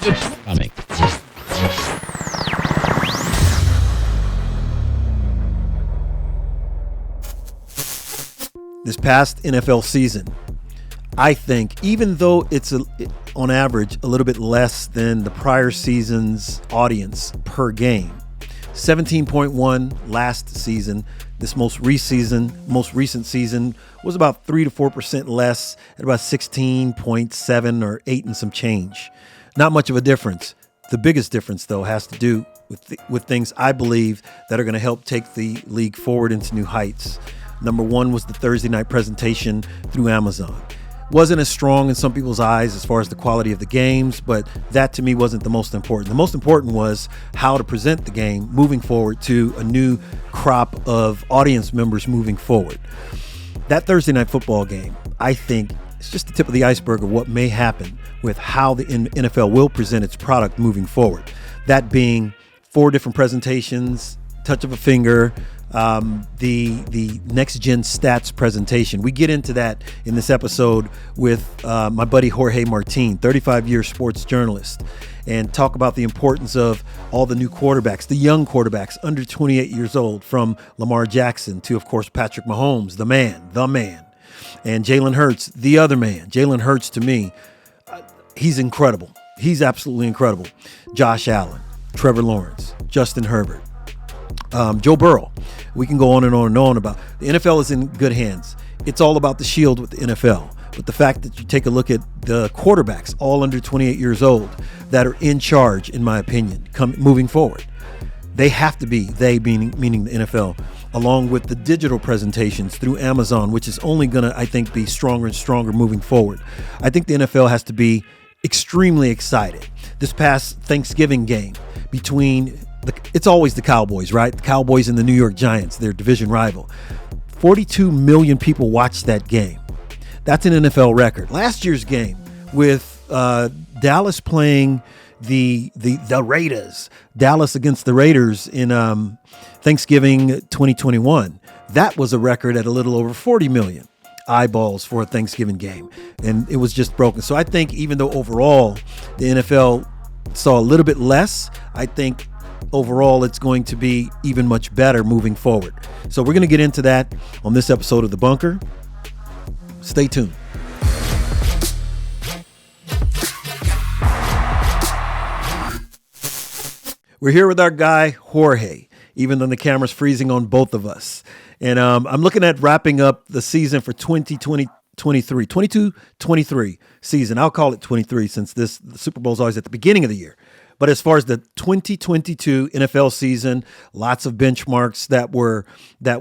Coming. This past NFL season, I think, even though it's on average a little bit less than the prior season's audience per game, 17.1 last season. This most recent season was about 3 to 4% less at about 16.7 or 8 and some change. Not much of a difference. The biggest difference, though, has to do with things I believe that are going to help take the league forward into new heights. Number one was the Thursday night presentation through Amazon. Wasn't as strong in some people's eyes as far as the quality of the games, but that to me wasn't the most important. The most important was how to present the game moving forward to a new crop of audience members moving forward. That Thursday night football game, I think, is just the tip of the iceberg of what may happen with how the NFL will present its product moving forward. That being 4 different presentations, touch of a finger, the next gen stats presentation. We get into that in this episode with my buddy Jorge Marti, 35-year sports journalist, and talk about the importance of all the new quarterbacks, the young quarterbacks under 28 years old, from Lamar Jackson to, of course, Patrick Mahomes, the man, and Jalen Hurts, the other man. Jalen Hurts, to me, he's incredible. He's absolutely incredible. Josh Allen, Trevor Lawrence, Justin Herbert, Joe Burrow. We can go on and on and on about the NFL is in good hands. It's all about the shield with the NFL. But the fact that you take a look at the quarterbacks, all under 28 years old, that are in charge, in my opinion, moving forward, they have to be, meaning the NFL, along with the digital presentations through Amazon, which is only going to, I think, be stronger and stronger moving forward. I think the NFL has to be extremely excited. This past Thanksgiving game between it's always the Cowboys, right? The Cowboys and the New York Giants, their division rival. 42 million people watched that game. That's an NFL record. Last year's game with Dallas playing the Raiders, Dallas against the Raiders in Thanksgiving 2021. That was a record at a little over 40 million eyeballs for a Thanksgiving game. And it was just broken. So I think even though overall the NFL saw a little bit less, I think overall it's going to be even much better moving forward. So we're going to get into that on this episode of The Bunker. Stay tuned. We're here with our guy, Jorge, even though the camera's freezing on both of us. And I'm looking at wrapping up the season for 22-23 season. I'll call it 23 since the Super Bowl is always at the beginning of the year. But as far as the 2022 NFL season, lots of benchmarks that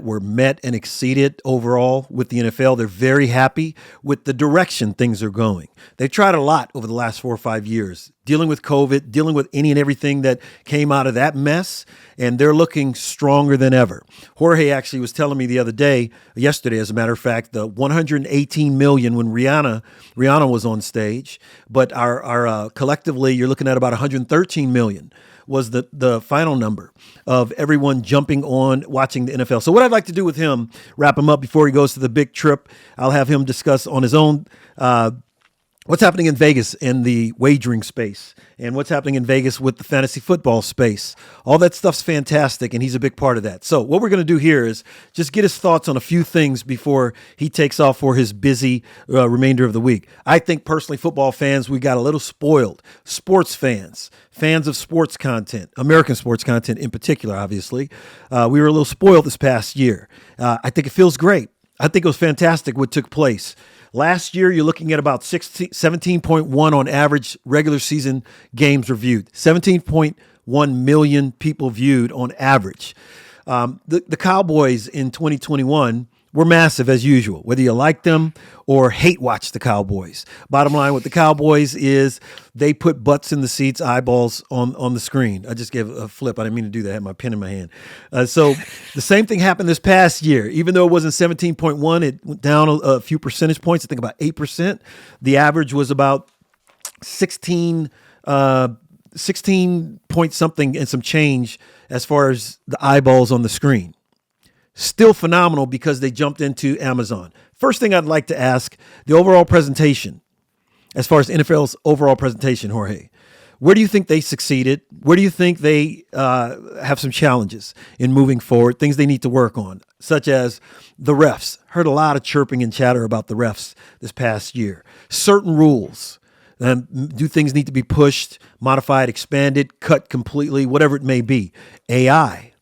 were met and exceeded overall with the NFL. They're very happy with the direction things are going. They've tried a lot over the last 4 or 5 years, dealing with COVID, dealing with any and everything that came out of that mess, and they're looking stronger than ever. Jorge actually was telling me yesterday, as a matter of fact, the 118 million when Rihanna was on stage, but our collectively, you're looking at about 113 million was the final number of everyone jumping on watching the NFL. So what I'd like to do with him, wrap him up before he goes to the big trip, I'll have him discuss on his own what's happening in Vegas in the wagering space and what's happening in Vegas with the fantasy football space. All that stuff's fantastic, and he's a big part of that. So what we're going to do here is just get his thoughts on a few things before he takes off for his busy remainder of the week. I think personally, football fans, we got a little spoiled. Sports fans of sports content, American sports content in particular, obviously. We were a little spoiled this past year. I think it feels great. I think it was fantastic what took place. Last year, you're looking at about 17.1 on average regular season games reviewed. 17.1 million people viewed on average. The Cowboys in 2021 were massive as usual, whether you like them or hate watch the Cowboys. Bottom line with the Cowboys is they put butts in the seats, eyeballs on the screen. I just gave a flip. I didn't mean to do that. I had my pen in my hand. So the same thing happened this past year. Even though it wasn't 17.1, it went down a few percentage points, I think about 8%. The average was about 16 point something and some change as far as the eyeballs on the screen. Still phenomenal because they jumped into Amazon. First thing I'd like to ask, the overall presentation, as far as NFL's overall presentation, Jorge, Where do you think they succeeded? Where do you think they have some challenges in moving forward, things they need to work on, such as the refs? Heard a lot of chirping and chatter about the refs this past year. Certain rules. Do things need to be pushed, modified, expanded, cut completely, whatever it may be? AI.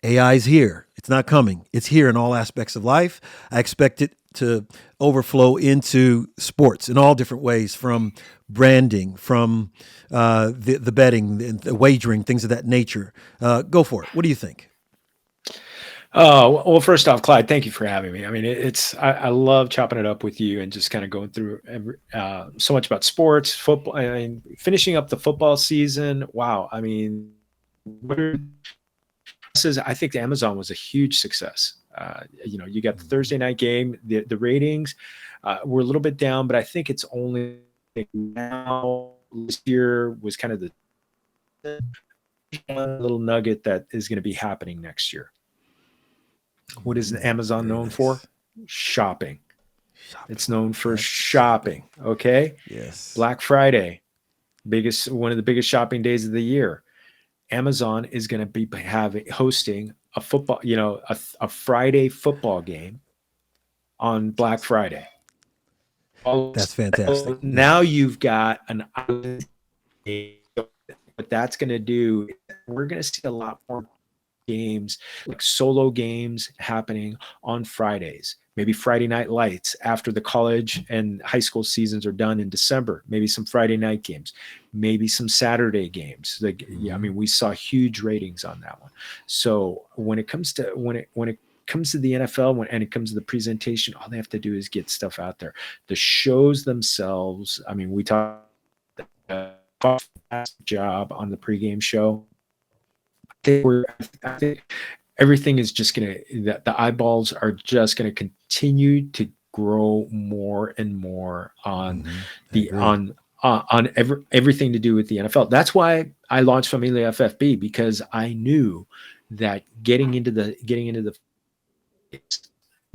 AI is here. It's not coming. It's here in all aspects of life. I expect it to overflow into sports in all different ways, from branding, from the betting, the wagering, things of that nature. Go for it. What do you think? Oh, well, first off, Clyde, thank you for having me. I mean, I love chopping it up with you and just kind of going through so much about sports, football. I mean, finishing up the football season. Wow. I mean, what are I think the Amazon was a huge success. You got the Thursday night game. The ratings were a little bit down, but I think it's only now this year was kind of the one little nugget that is going to be happening next year. What is Amazon known for? Shopping. It's known for shopping. Okay. Yes. Black Friday, one of the biggest shopping days of the year. Amazon is going to be hosting a football, a Friday football game on Black Friday. That's fantastic. Now you've got an island game. What that's going to do, we're going to see a lot more games, like solo games happening on Fridays. Maybe Friday night lights after the college and high school seasons are done in December. Maybe some Friday night games, maybe some Saturday games. I mean, we saw huge ratings on that one. So when it comes to the NFL, and it comes to the presentation, all they have to do is get stuff out there. The shows themselves. I mean, we talked job on the pregame show. I think everything is just going to, the eyeballs are just going to continue to grow more and more on everything to do with the NFL. That's why I launched Familia FFB, because I knew that getting into the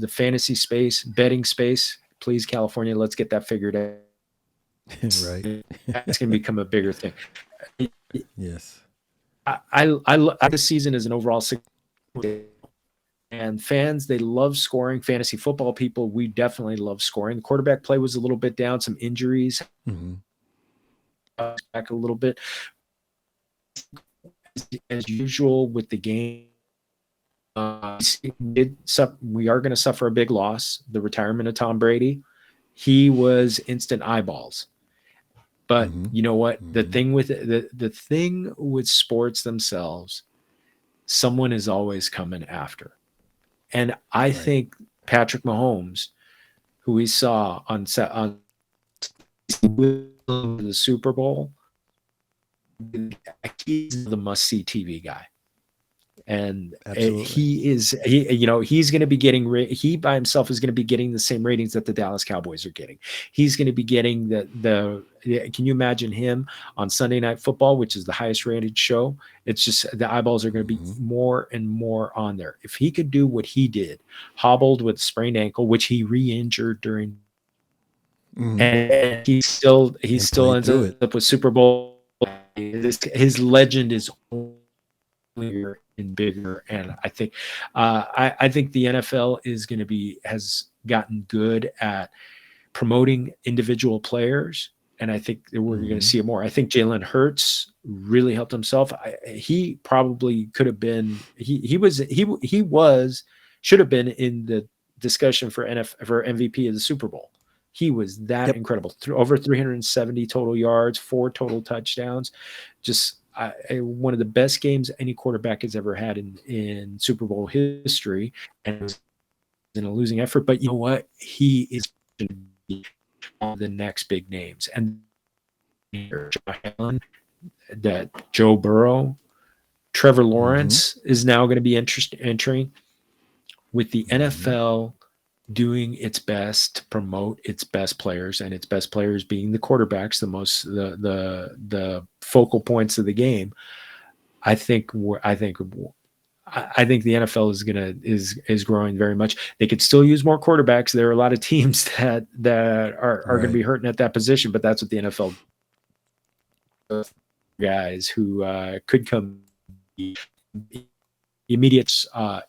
fantasy space, betting space, please, California, let's get that figured out. Right. That's going to become a bigger thing. Yes. I this season is an overall success, and fans, they love scoring. Fantasy football people, we definitely love scoring. The quarterback play was a little bit down, some injuries, back a little bit. As usual with the game, we are going to suffer a big loss. The retirement of Tom Brady, he was instant eyeballs. But you know what? The thing with the thing with sports themselves, someone is always coming after. And I think Patrick Mahomes, who we saw on the Super Bowl, he's the must-see TV guy. And he's going to be getting, he by himself is going to be getting the same ratings that the Dallas Cowboys are getting. He's going to be getting can you imagine him on Sunday Night Football, which is the highest rated show? It's just the eyeballs are going to be more and more on there. If he could do what he did, hobbled with a sprained ankle, which he re-injured during, and he still ends up with Super Bowl. His legend is bigger and bigger, and I think the NFL has gotten good at promoting individual players, and I think we're going to see it more. I think Jalen Hurts really helped himself. He probably could have been. He should have been in the discussion for MVP of the Super Bowl. He was that incredible. Over 370 total yards, 4 total touchdowns. Just one of the best games any quarterback has ever had in Super Bowl history, and it was in a losing effort. But you know what? He is one of the next big names, and that Joe Burrow, Trevor Lawrence is now going to be entering with the NFL doing its best to promote its best players, and its best players being the quarterbacks, the focal points of the game. I think the NFL is growing very much. They could still use more quarterbacks. There are a lot of teams that are going to be hurting at that position, but that's what the NFL does. guys who could come immediate,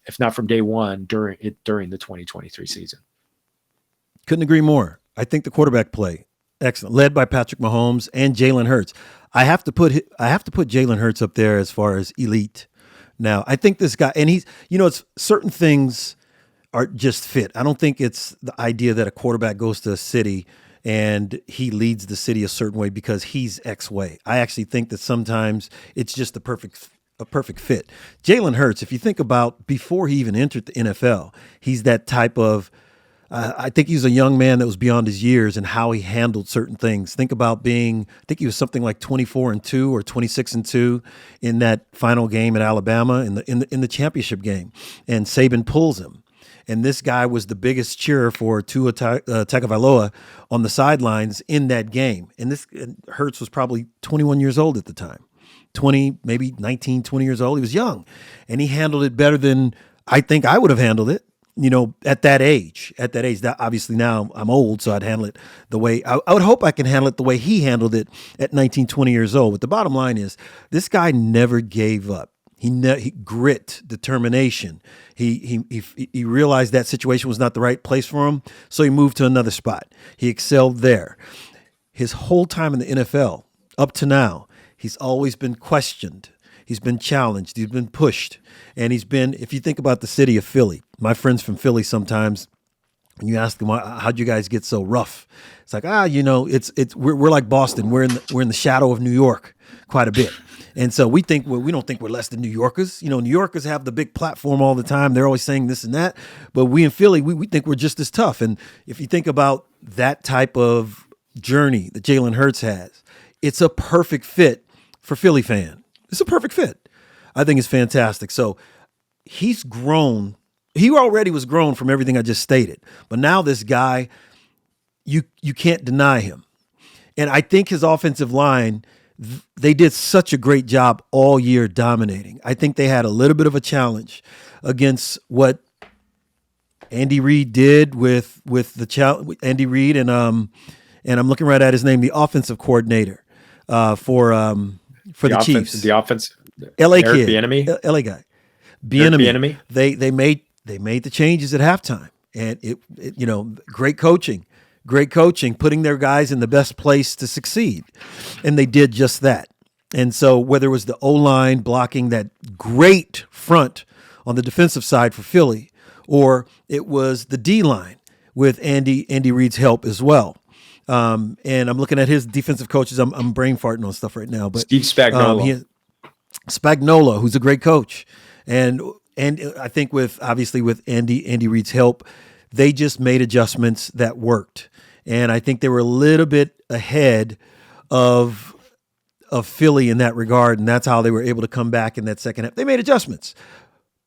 if not from day one, during the 2023 season. Couldn't agree more. I think the quarterback play excellent, led by Patrick Mahomes and Jalen Hurts. I have to put Jalen Hurts up there as far as elite. Now, I think this guy, and he's, it's certain things are just fit. I don't think it's the idea that a quarterback goes to a city and he leads the city a certain way because he's X way. I actually think that sometimes it's just a perfect fit. Jalen Hurts, if you think about before he even entered the NFL, he's that type of, I think he's a young man that was beyond his years and how he handled certain things. Think about I think he was something like 24-2 or 26-2 in that final game at Alabama in the championship game, and Saban pulls him. And this guy was the biggest cheerer for Tua Tagovailoa on the sidelines in that game. And Hurts was probably 21 years old at the time, 20, maybe 19, 20 years old. He was young, and he handled it better than I think I would have handled it. At that age, that obviously now I'm old, so I'd handle it the way I would hope I can handle it the way he handled it at 19, 20 years old. But the bottom line is this guy never gave up. He grit, determination. He realized that situation was not the right place for him, so he moved to another spot. He excelled there. His whole time in the NFL, up to now, he's always been questioned. He's been challenged. He's been pushed. And if you think about the city of Philly, my friends from Philly sometimes, when you ask them, how'd you guys get so rough? It's like, we're like Boston. We're in the shadow of New York quite a bit. And so we don't think we're less than New Yorkers. New Yorkers have the big platform all the time. They're always saying this and that. But we in Philly, we think we're just as tough. And if you think about that type of journey that Jalen Hurts has, it's a perfect fit for Philly fan. It's a perfect fit. I think it's fantastic. So he's grown. He already was grown from everything I just stated. But now this guy, you can't deny him. And I think his offensive line, they did such a great job all year dominating. I think they had a little bit of a challenge against what Andy Reid did with Andy Reid and I'm looking right at his name, the offensive coordinator for the Chiefs. The offense. LA kid. Bieniemy. LA guy. Bieniemy. They made the changes at halftime, and it great coaching, putting their guys in the best place to succeed, and they did just that. And so whether it was the O-line blocking that great front on the defensive side for Philly, or it was the D-line with Andy Reid's help as well. And I'm looking at his defensive coaches. I'm brain farting on stuff right now, but Steve Spagnuolo. Spagnuolo, who's a great coach, and I think with Andy Reid's help, they just made adjustments that worked, and I think they were a little bit ahead of Philly in that regard, and that's how they were able to come back in that second half. They made adjustments,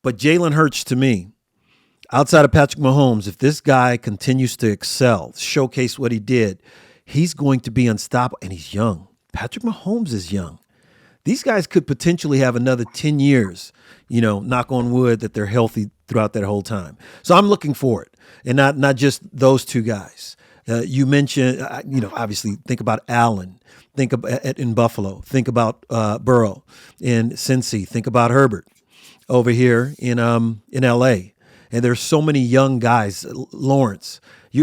but Jalen Hurts, to me, outside of Patrick Mahomes, if this guy continues to excel, showcase what he did, he's going to be unstoppable, and he's young. Patrick Mahomes is young. These guys could potentially have another 10 years, knock on wood, that they're healthy throughout that whole time. So I'm looking for it, and not just those two guys. You mentioned, obviously think about Allen, think about in Buffalo, think about Burrow in Cincy, think about Herbert over here in LA. And there's so many young guys, Lawrence.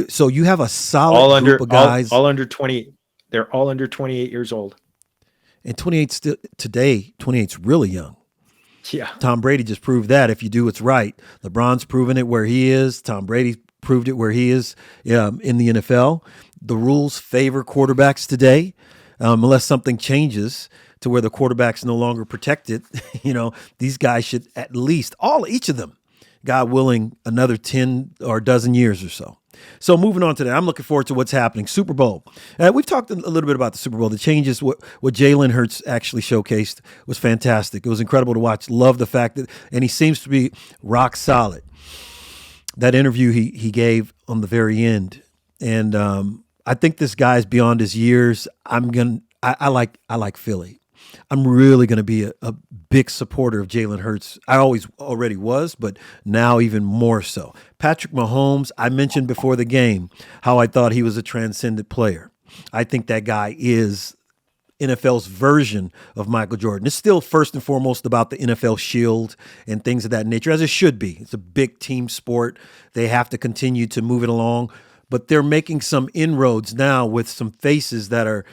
So you have a solid group of guys. All under 20. They're all under 28 years old. And 28's really young. Yeah. Tom Brady just proved that if you do what's right. LeBron's proven it where he is. Tom Brady proved it where he is in the NFL. The rules favor quarterbacks today, unless something changes to where the quarterback's no longer protected. These guys should at least, each of them, God willing, another 10 or a dozen years or so. So moving on to that, I'm looking forward to what's happening. Super Bowl. We've talked a little bit about the Super Bowl. The changes, what Jalen Hurts actually showcased was fantastic. It was incredible to watch. Love the fact that, and he seems to be rock solid. That interview he gave on the very end, and I think this guy's beyond his years. I like Philly. I'm really going to be a big supporter of Jalen Hurts. I already was, but now even more so. Patrick Mahomes, I mentioned before the game how I thought he was a transcendent player. I think that guy is NFL's version of Michael Jordan. It's still first and foremost about the NFL shield and things of that nature, as it should be. It's a big team sport. They have to continue to move it along, but they're making some inroads now with some faces that are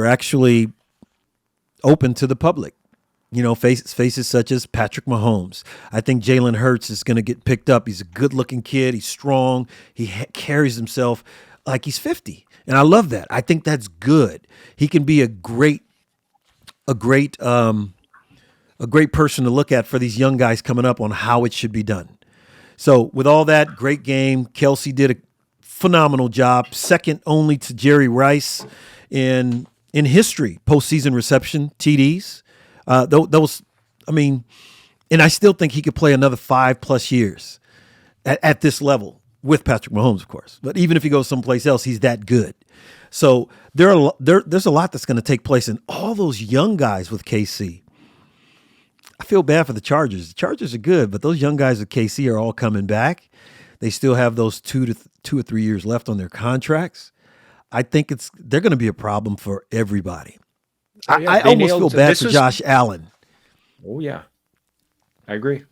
actually open to the public. You know, faces such as Patrick Mahomes. I think Jalen Hurts is going to get picked up. He's a good-looking kid. He's strong. He carries himself like he's 50, and I love that. I think that's good. He can be a great person to look at for these young guys coming up on how it should be done. So, with all that, great game. Kelsey did a phenomenal job, second only to Jerry Rice in history, postseason reception TDs. Those, I mean, and I still think he could play another 5+ years at this level with Patrick Mahomes, of course. But even if he goes someplace else, he's that good. So there's a lot that's going to take place, and all those young guys with KC. I feel bad for the Chargers. The Chargers are good, but those young guys with KC are all coming back. They still have those 2 or 3 years left on their contracts. I think they're going to be a problem for everybody. Oh, yeah. I almost feel bad for Josh Allen. Oh, yeah. I agree.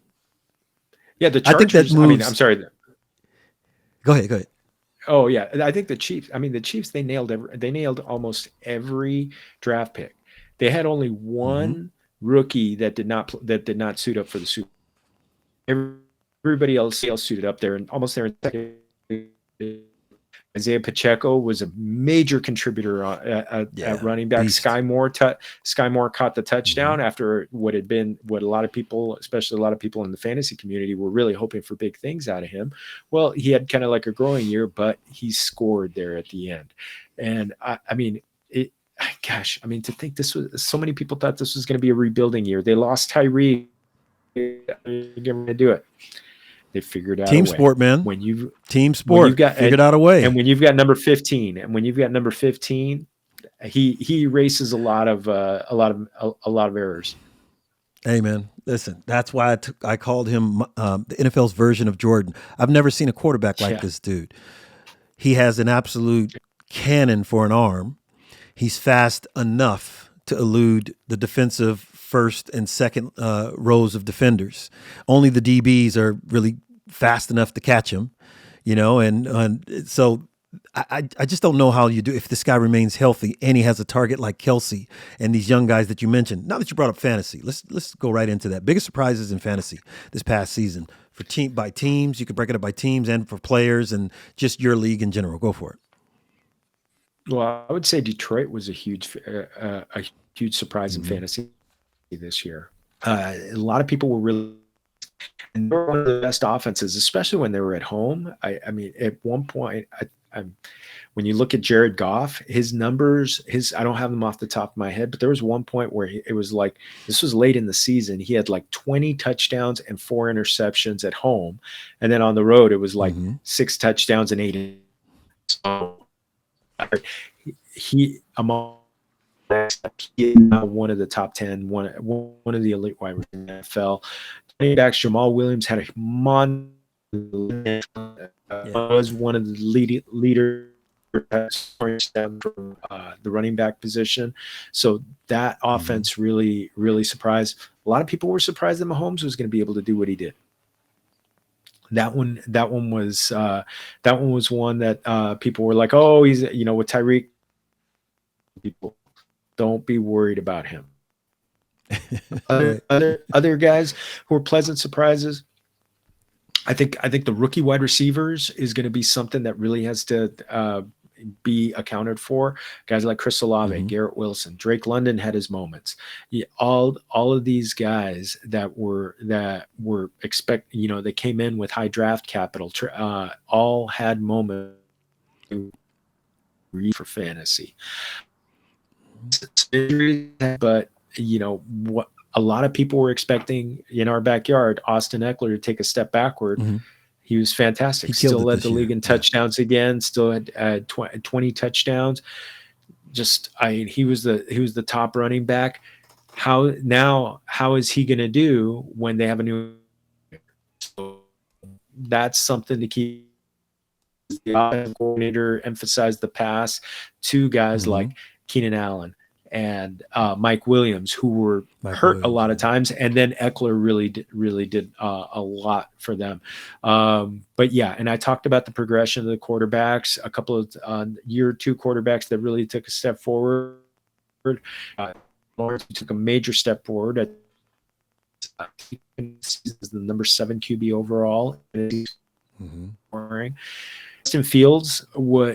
Yeah, the Chargers, I think that moves. I'm sorry. Go ahead. Oh, yeah. I think the Chiefs, they nailed almost every draft pick. They had only one rookie that did not suit up for the Super Bowl. Everybody else suited up there, and almost there in second. Isaiah Pacheco was a major contributor at running back. Sky Moore caught the touchdown after what a lot of people, especially a lot of people in the fantasy community, were really hoping for big things out of him. Well, he had kind of like a growing year, but he scored there at the end. And to think so many people thought this was going to be a rebuilding year. They lost Tyreek. They're going to do it. They figured out team a way. Sport, man. Figured out a way. And when you've got number 15, he erases a lot of errors. Hey, man, listen. That's why I called him the NFL's version of Jordan. I've never seen a quarterback like this dude. He has an absolute cannon for an arm. He's fast enough to elude the defensive first and second rows of defenders. Only the DBs are really fast enough to catch him, and so I just don't know how you do if this guy remains healthy and he has a target like Kelsey and these young guys that you mentioned. Now that you brought up fantasy, let's go right into that. Biggest surprises in fantasy this past season for by teams. You could break it up by teams and for players and just your league in general. Go for it. Well, I would say Detroit was a huge surprise in fantasy this year. A lot of people were really, and they were one of the best offenses, especially when they were at home. I mean, at one point, when you look at Jared Goff, his numbers, I don't have them off the top of my head, but there was one point where it was like, this was late in the season. He had like 20 touchdowns and 4 interceptions at home. And then on the road, it was like 6 touchdowns and 8. So he is now one of the top 10, one of the elite wide receivers in the NFL. Running backs, Jamal Williams had a was one of the leaders from the running back position. So that offense really, really surprised. A lot of people were surprised that Mahomes was going to be able to do what he did. That one was one that people were like, oh, he's with Tyreek. People, don't be worried about him. Other guys who are pleasant surprises. I think the rookie wide receivers is going to be something that really has to be accounted for. Guys like Chris Olave, Garrett Wilson, Drake London had his moments. All of these guys that were they came in with high draft capital. All had moments for fantasy. But what a lot of people were expecting in our backyard, Austin Eckler to take a step backward. He was fantastic. Still led the league in touchdowns again. Still had 20 touchdowns. He was the top running back. How is he going to do when they have a new? So that's something to keep. The offensive coordinator emphasized the pass to guys like Keenan Allen and Mike Williams, who were hurt a lot of times, and then Eckler really did a lot for them. But yeah, and I talked about the progression of the quarterbacks, a couple of year two quarterbacks that really took a step forward. Lawrence took a major step forward at the number 7 QB overall. Justin Fields,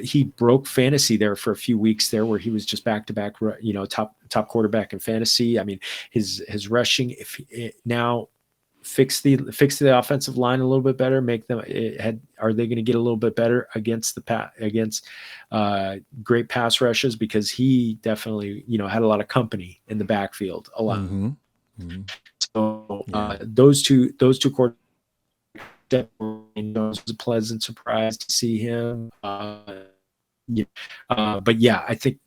he broke fantasy there for a few weeks there, where he was just back to back, top quarterback in fantasy. I mean, his rushing, if it now fix the offensive line a little bit better, are they going to get a little bit better against great pass rushes, because he definitely had a lot of company in the backfield a lot. So those two quarterbacks, it was a pleasant surprise to see him. But yeah, I think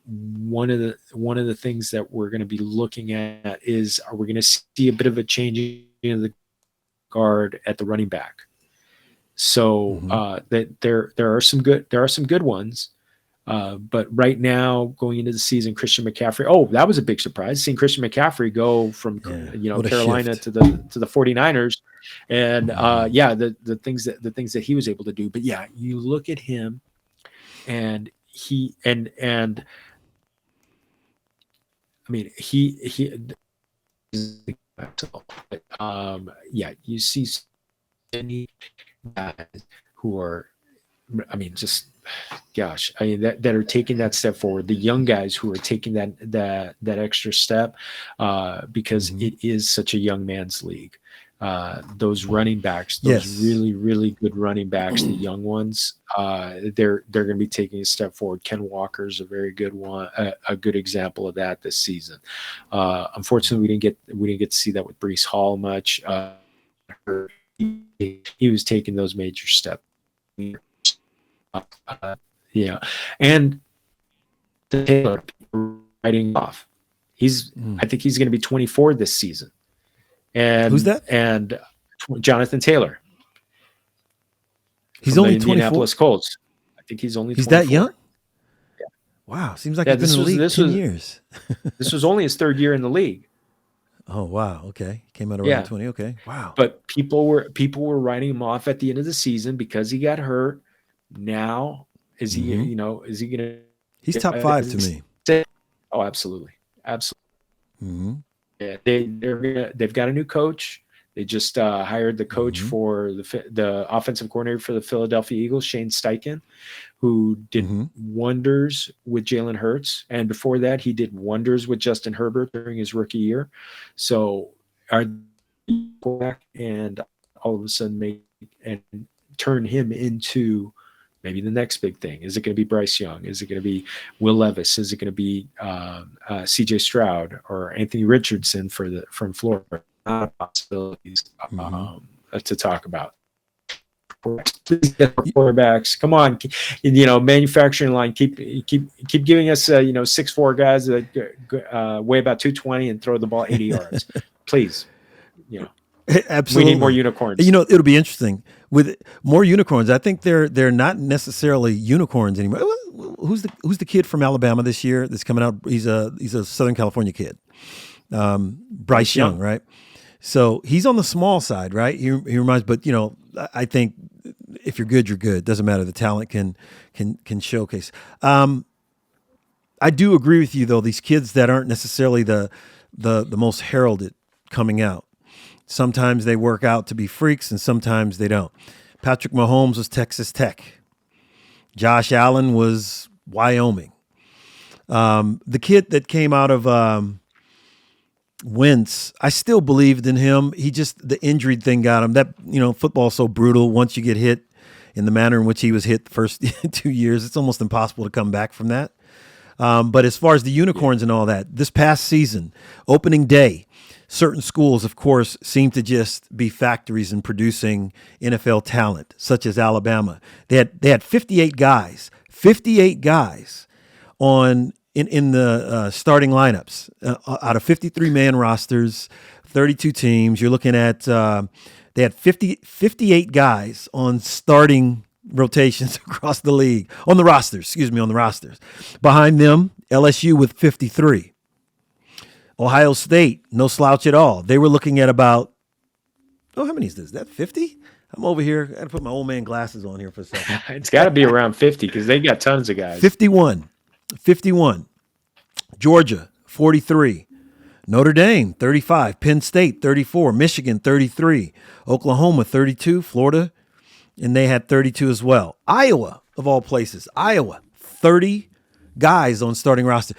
one of the things that we're going to be looking at is, are we going to see a bit of a change in the guard at the running back? So that there are some good ones. But right now, going into the season, Christian McCaffrey. Oh, that was a big surprise, seeing Christian McCaffrey go from Carolina to the 49ers, and the things that he was able to do. But yeah, you look at him, and he I mean you see many guys who are, that are taking that step forward. The young guys who are taking that extra step, because it is such a young man's league. Those running backs, those really, really good running backs, the young ones, they're going to be taking a step forward. Ken Walker's a very good one, a good example of that this season. Unfortunately, we didn't get to see that with Breece Hall much. He was taking those major steps. And Taylor writing off. I think he's going to be 24 this season. And who's that? And Jonathan Taylor. He's only 24. Indianapolis Colts. I think he's only. He's 24. that young? Yeah. Wow, seems like he's been in the league 10 years. This was only his third year in the league. Oh wow, okay. Came out around 20. Okay, wow. But people were writing him off at the end of the season because he got hurt. Now is he is he gonna? He's top 5 to me. Oh, absolutely. Yeah, they've got a new coach. They just hired the coach for the offensive coordinator for the Philadelphia Eagles, Shane Steichen, who did wonders with Jalen Hurts, and before that, he did wonders with Justin Herbert during his rookie year. So, and all of a sudden turn him into maybe the next big thing. Is it going to be Bryce Young? Is it going to be Will Levis? Is it going to be C.J. Stroud or Anthony Richardson from Florida? Not possibilities to talk about. Please get quarterbacks. Come on, manufacturing line. Keep giving us 6'4" guys that weigh about 220 and throw the ball 80 yards. Please, Absolutely. We need more unicorns. It'll be interesting with more unicorns. I think they're not necessarily unicorns anymore. Who's the kid from Alabama this year that's coming out? He's a Southern California kid, Bryce Young, right? So he's on the small side, right? He reminds, but I think if you're good, you're good. Doesn't matter. The talent can showcase. I do agree with you though. These kids that aren't necessarily the most heralded coming out. Sometimes they work out to be freaks, and sometimes they don't. Patrick Mahomes was Texas Tech. Josh Allen was Wyoming. The kid that came out of Wentz, I still believed in him. The injury thing got him. That football's so brutal. Once you get hit in the manner in which he was hit the first 2 years, it's almost impossible to come back from that. But as far as the unicorns and all that, this past season, opening day, certain schools, of course, seem to just be factories in producing NFL talent, such as Alabama. They had 58 guys on in the starting lineups out of 53-man rosters, 32 teams. You're looking at they had 58 guys on starting rotations across the league on the rosters. Behind them, LSU with 53. Ohio State, no slouch at all. They were looking at about, how many is this? Is that 50? I'm over here. I got to put my old man glasses on here for a second. It's got to be around 50 because they got tons of guys. 51. Georgia, 43. Notre Dame, 35. Penn State, 34. Michigan, 33. Oklahoma, 32. Florida, and they had 32 as well. Iowa, of all places. 30 guys on starting roster.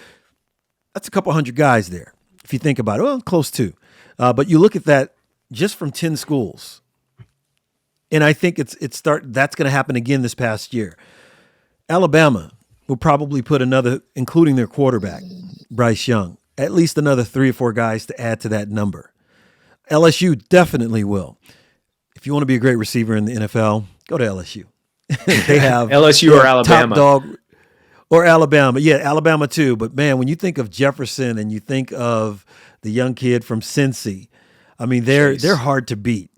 That's a couple hundred guys there, if you think about it. Well, close to. But you look at that just from 10 schools. And I think that's going to happen again this past year. Alabama will probably put another, including their quarterback, Bryce Young, at least another 3 or 4 guys to add to that number. LSU definitely will. If you want to be a great receiver in the NFL, go to LSU. They have LSU or Alabama. Top dog, or Alabama. Yeah, Alabama too. But man, when you think of Jefferson and you think of the young kid from Cincy, I mean, they're hard to beat.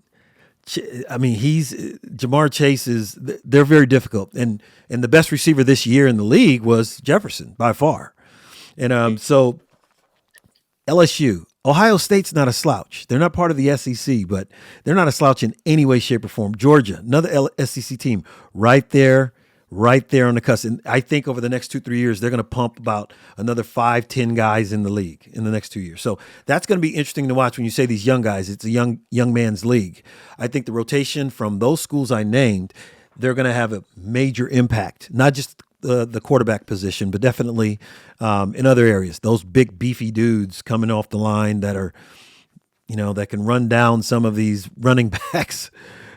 I mean, Jamar Chase they're very difficult. And the best receiver this year in the league was Jefferson by far. And so LSU, Ohio State's not a slouch. They're not part of the SEC, but they're not a slouch in any way, shape, or form. Georgia, another SEC team, right there on the cusp. And I think over the next 2-3 years, they're going to pump about another 5-10 guys in the league in the next 2 years. So that's going to be interesting to watch when you say these young guys. It's a young man's league. I think the rotation from those schools I named, they're going to have a major impact, not just the quarterback position, but definitely in other areas. Those big beefy dudes coming off the line that are, that can run down some of these running backs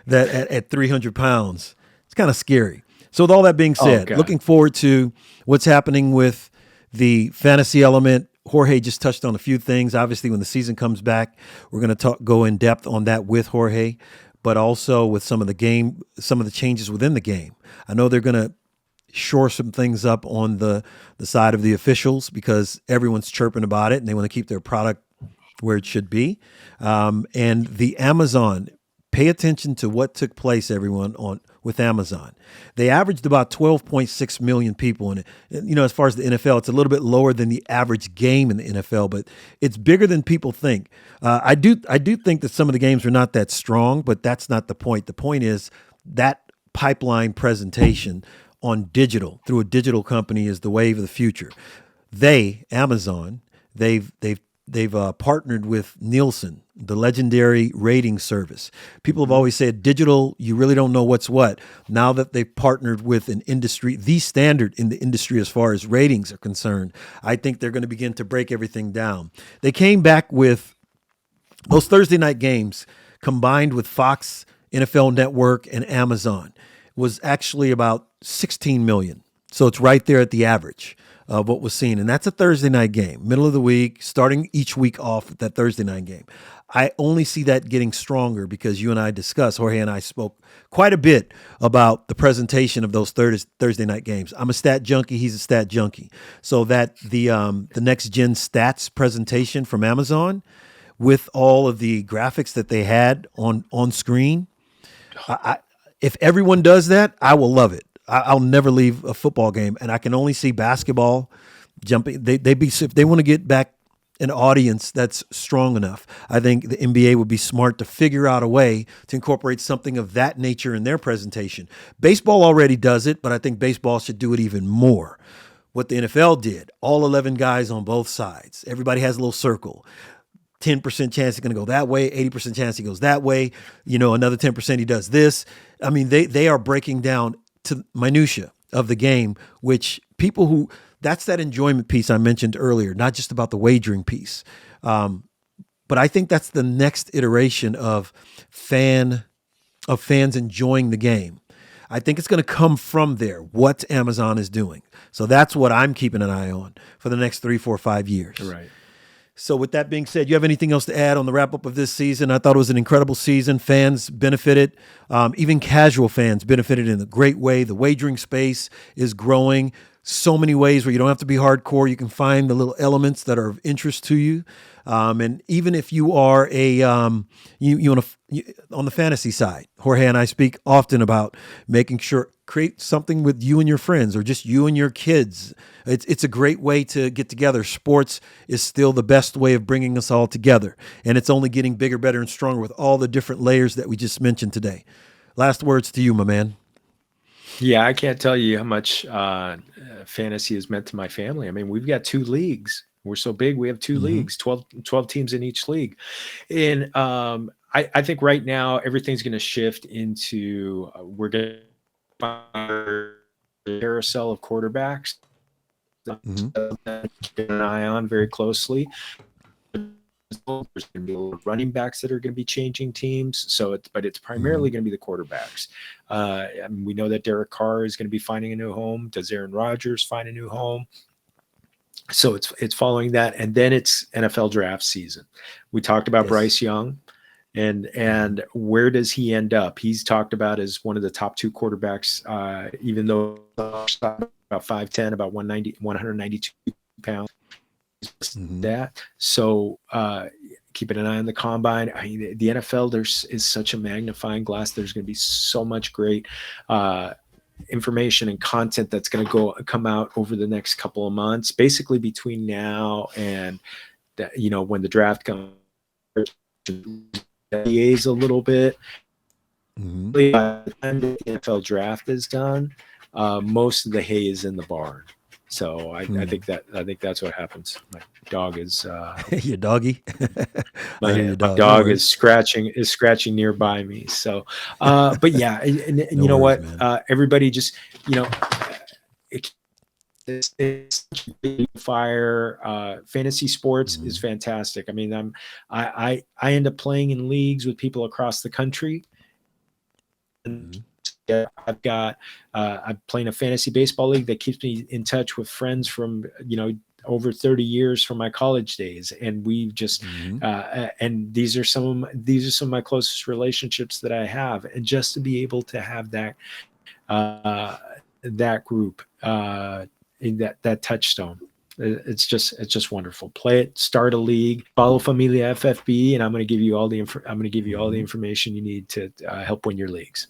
that at 300 pounds. It's kind of scary. So with all that being said, looking forward to what's happening with the fantasy element. Jorge just touched on a few things. Obviously, when the season comes back, we're going to go in depth on that with Jorge, but also with some of the changes within the game. I know they're going to shore some things up on the side of the officials because everyone's chirping about it and they want to keep their product where it should be. And the Amazon, pay attention to what took place, everyone, with Amazon. They averaged about 12.6 million people in it. As far as the NFL, it's a little bit lower than the average game in the NFL, but it's bigger than people think. I do think that some of the games are not that strong, but that's not the point. The point is that pipeline presentation on digital through a digital company is the wave of the future. Amazon, they've partnered with Nielsen, the legendary rating service. People have always said digital, you really don't know what's what. Now that they've partnered with an industry, the standard in the industry as far as ratings are concerned, I think they're going to begin to break everything down. They came back with those Thursday night games combined with Fox, NFL Network, and Amazon was actually about 16 million. So it's right there at the average of what was seen. And that's a Thursday night game, middle of the week, starting each week off with that Thursday night game. I only see that getting stronger because you and I discussed, Jorge and I spoke quite a bit about the presentation of those Thursday night games. I'm a stat junkie. He's a stat junkie. So that the next gen stats presentation from Amazon with all of the graphics that they had on screen, if everyone does that, I will love it. I'll never leave a football game, and I can only see basketball jumping. If they want to get back an audience that's strong enough, I think the NBA would be smart to figure out a way to incorporate something of that nature in their presentation. Baseball already does it, but I think baseball should do it even more. What the NFL did, all 11 guys on both sides. Everybody has a little circle. 10% chance he's going to go that way, 80% chance he goes that way. Another 10% he does this. I mean, they are breaking down to minutia of the game, which that's that enjoyment piece I mentioned earlier, not just about the wagering piece. But I think that's the next iteration of fans enjoying the game. I think it's going to come from there, what Amazon is doing. So that's what I'm keeping an eye on for the next 3, 4, 5 years. Right. So with that being said, you have anything else to add on the wrap-up of this season? I thought it was an incredible season. Fans benefited. Even casual fans benefited in a great way. The wagering space is growing so many ways where you don't have to be hardcore. You can find the little elements that are of interest to you. And even if you are on the fantasy side, Jorge and I speak often about making sure create something with you and your friends or just you and your kids. It's a great way to get together. Sports is still the best way of bringing us all together. And it's only getting bigger, better, and stronger with all the different layers that we just mentioned today. Last words to you, my man. Yeah, I can't tell you how much fantasy has meant to my family. I mean, we've got 2 leagues. We're so big. We have 2 leagues, 12 teams in each league. And I think right now everything's going to shift into we're going to find a carousel of quarterbacks. Keep an eye on very closely. There's going to be running backs that are going to be changing teams. But it's primarily going to be the quarterbacks. I mean, we know that Derek Carr is going to be finding a new home. Does Aaron Rodgers find a new home? So it's following that, and then it's NFL draft season. We talked about Bryce Young, and where does he end up? He's talked about as one of the top 2 quarterbacks, even though about 5'10", about 192 pounds. That so keeping an eye on the combine. I mean, the NFL is such a magnifying glass. There's going to be so much great information and content that's going to come out over the next couple of months, basically between now and when the draft comes, DAs a little bit. By the time the NFL draft is done, most of the hay is in the barn. So I think that's what happens. My dog is your doggy. my dog is scratching nearby me. So, but yeah, and you know what? Everybody just it's fire. Fantasy sports is fantastic. I mean, I end up playing in leagues with people across the country. And I'm playing a fantasy baseball league that keeps me in touch with friends from over 30 years from my college days, and we've just and these are some of my closest relationships that I have, and just to be able to have that group that touchstone, it's just wonderful. Play it, start a league, follow Familia FFB, and I'm going to give you all the information you need to help win your leagues.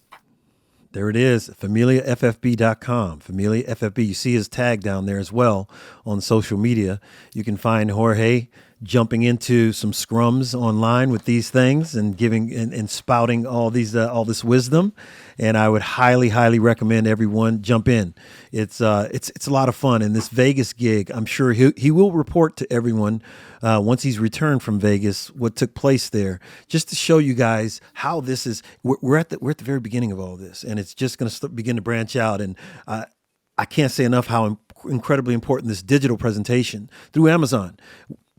There it is, FamiliaFFB.com. Familia FFB. You see his tag down there as well on social media. You can find Jorge jumping into some scrums online with these things and giving and spouting all this wisdom. And I would highly, highly recommend everyone jump in. It's a lot of fun. And this Vegas gig, I'm sure he will report to everyone once he's returned from Vegas what took place there, just to show you guys how this is. We're at the very beginning of all this, and it's just going to begin to branch out. And I can't say enough how incredibly important this digital presentation through Amazon,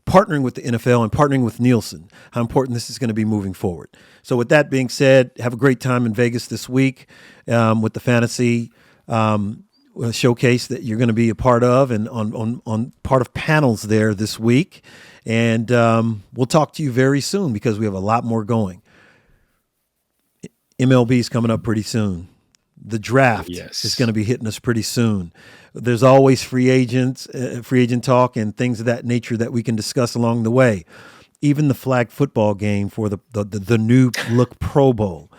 partnering with the NFL and partnering with Nielsen, how important this is going to be moving forward. So with that being said, have a great time in Vegas this week with the fantasy showcase that you're going to be a part of, and on part of panels there this week. And we'll talk to you very soon because we have a lot more going. MLB is coming up pretty soon. The draft is going to be hitting us pretty soon. There's always free agent talk and things of that nature that we can discuss along the way. Even the flag football game for the new look Pro Bowl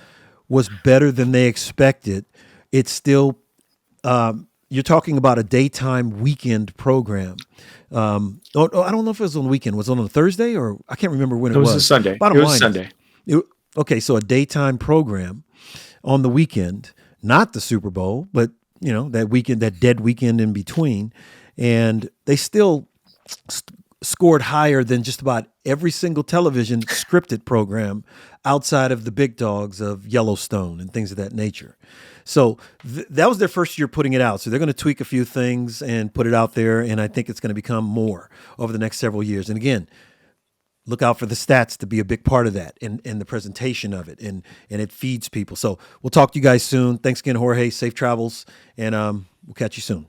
was better than they expected. It's still, you're talking about a daytime weekend program. I don't know if it was on the weekend. Was it on a Thursday or I can't remember when it was. It was a Sunday. Bottom it was line Sunday. Okay, so a daytime program on the weekend, not the Super Bowl, but that weekend, that dead weekend in between, and they still scored higher than just about every single television scripted program outside of the big dogs of Yellowstone and things of that nature. So that was their first year putting it out. So they're going to tweak a few things and put it out there, and I think it's going to become more over the next several years. And again, look out for the stats to be a big part of that and the presentation of it, and it feeds people. So we'll talk to you guys soon. Thanks again, Jorge. Safe travels, and we'll catch you soon.